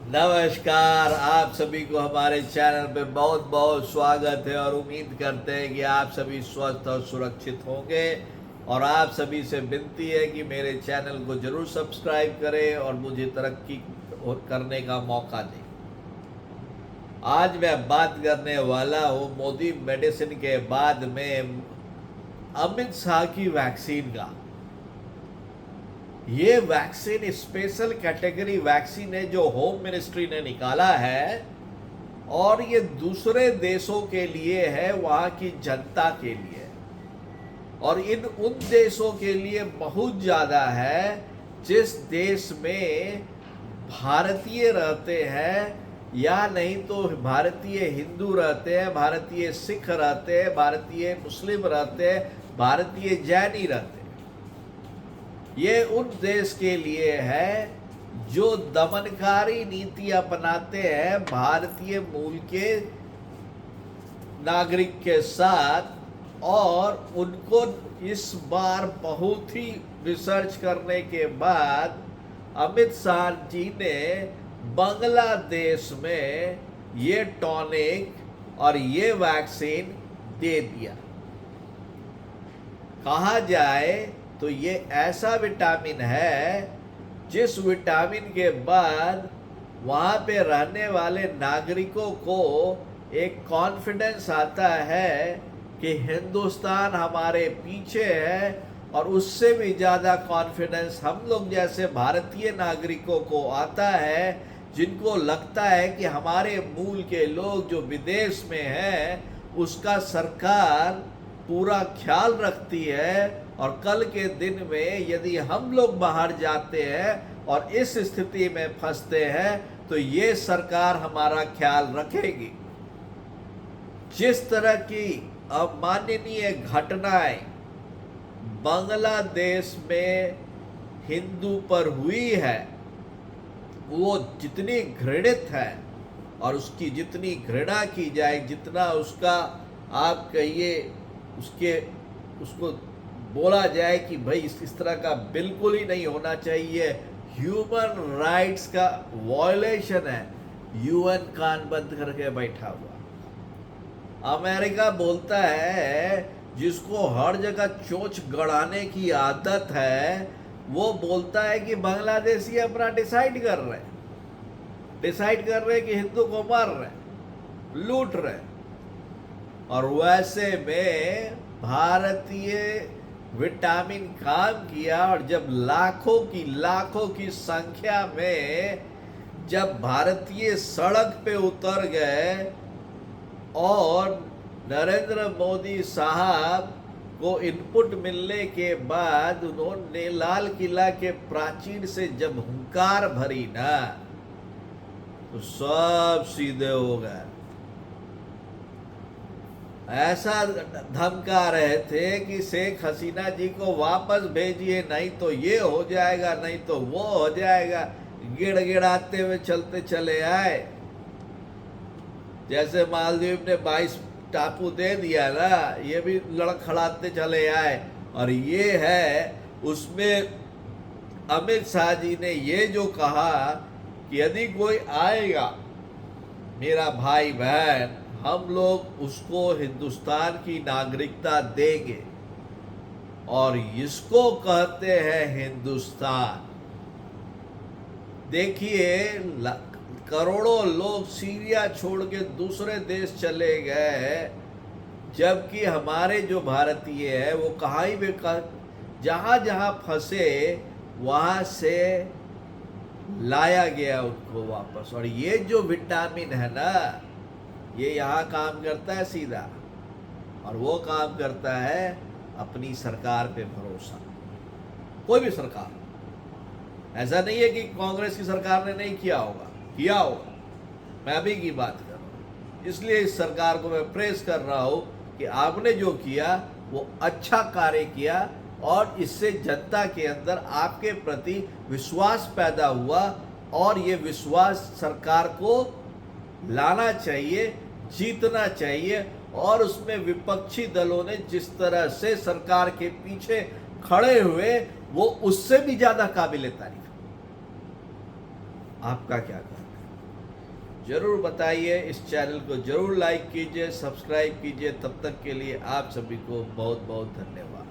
नमस्कार, आप सभी को हमारे चैनल पे बहुत बहुत स्वागत है और उम्मीद करते हैं कि आप सभी स्वस्थ और सुरक्षित होंगे। और आप सभी से विनती है कि मेरे चैनल को जरूर सब्सक्राइब करें और मुझे तरक्की करने का मौका दें। आज मैं बात करने वाला हूँ मोदी मेडिसिन के बाद में अमित शाह की वैक्सीन का। ये वैक्सीन स्पेशल कैटेगरी वैक्सीन है जो होम मिनिस्ट्री ने निकाला है और ये दूसरे देशों के लिए है, वहाँ की जनता के लिए। और उन देशों के लिए बहुत ज़्यादा है जिस देश में भारतीय रहते हैं, या नहीं तो भारतीय हिंदू रहते हैं, भारतीय सिख रहते हैं, भारतीय मुस्लिम रहते हैं, भारतीय जैनी रहते हैं। ये उन देश के लिए है जो दमनकारी नीति अपनाते हैं भारतीय मूल के नागरिक के साथ। और उनको इस बार बहुत ही रिसर्च करने के बाद अमित शाह जी ने बांग्लादेश में ये टॉनिक और ये वैक्सीन दे दिया। कहा जाए तो ये ऐसा विटामिन है जिस विटामिन के बाद वहाँ पे रहने वाले नागरिकों को एक कॉन्फिडेंस आता है कि हिंदुस्तान हमारे पीछे है। और उससे भी ज़्यादा कॉन्फिडेंस हम लोग जैसे भारतीय नागरिकों को आता है जिनको लगता है कि हमारे मूल के लोग जो विदेश में हैं उसका सरकार पूरा ख्याल रखती है। और कल के दिन में यदि हम लोग बाहर जाते हैं और इस स्थिति में फंसते हैं तो ये सरकार हमारा ख्याल रखेगी। जिस तरह की अमाननीय घटनाएं बांग्लादेश में हिंदू पर हुई है वो जितनी घृणित है और उसकी जितनी घृणा की जाए, जितना उसका आप कहिए उसको बोला जाए कि भाई इस तरह का बिल्कुल ही नहीं होना चाहिए, ह्यूमन राइट्स का वॉयलेशन है, यूएन कान बंद करके बैठा हुआ। अमेरिका बोलता है जिसको हर जगह चोंच गड़ाने की आदत है वो बोलता है कि बांग्लादेशी अपना डिसाइड कर रहे कि हिंदू को मार रहे, लूट रहे। और वैसे में भारतीय विटामिन काम किया। और जब लाखों की संख्या में जब भारतीय सड़क पे उतर गए और नरेंद्र मोदी साहब को इनपुट मिलने के बाद उन्होंने लाल किला के प्राचीर से जब हुंकार भरी ना तो सब सीधे हो गए। ऐसा धमका रहे थे कि शेख हसीना जी को वापस भेजिए, नहीं तो ये हो जाएगा, नहीं तो वो हो जाएगा। गिड़गिड़ाते हुए चलते चले आए। जैसे मालदीव ने 22 टापू दे दिया ना, ये भी लड़खड़ाते चले आए। और ये है उसमें अमित शाह जी ने ये जो कहा कि यदि कोई आएगा मेरा भाई बहन, हम लोग उसको हिंदुस्तान की नागरिकता देंगे। और इसको कहते हैं हिंदुस्तान। देखिए करोड़ों लोग सीरिया छोड़ के दूसरे देश चले गए, जबकि हमारे जो भारतीय है वो कहाँ भी जहाँ फंसे वहाँ से लाया गया उनको वापस। और ये जो विटामिन है ना ये यहाँ काम करता है सीधा, और वो काम करता है अपनी सरकार पे भरोसा। कोई भी सरकार, ऐसा नहीं है कि कांग्रेस की सरकार ने नहीं किया होगा, किया होगा। मैं अभी की बात कर रहा हूँ, इसलिए इस सरकार को मैं प्रेस कर रहा हूँ कि आपने जो किया वो अच्छा कार्य किया और इससे जनता के अंदर आपके प्रति विश्वास पैदा हुआ। और ये विश्वास सरकार को लाना चाहिए, जीतना चाहिए। और उसमें विपक्षी दलों ने जिस तरह से सरकार के पीछे खड़े हुए वो उससे भी ज्यादा काबिल तारीफ। आपका क्या कहना है? ज़रूर बताइए। इस चैनल को ज़रूर लाइक कीजिए, सब्सक्राइब कीजिए। तब तक के लिए आप सभी को बहुत बहुत धन्यवाद।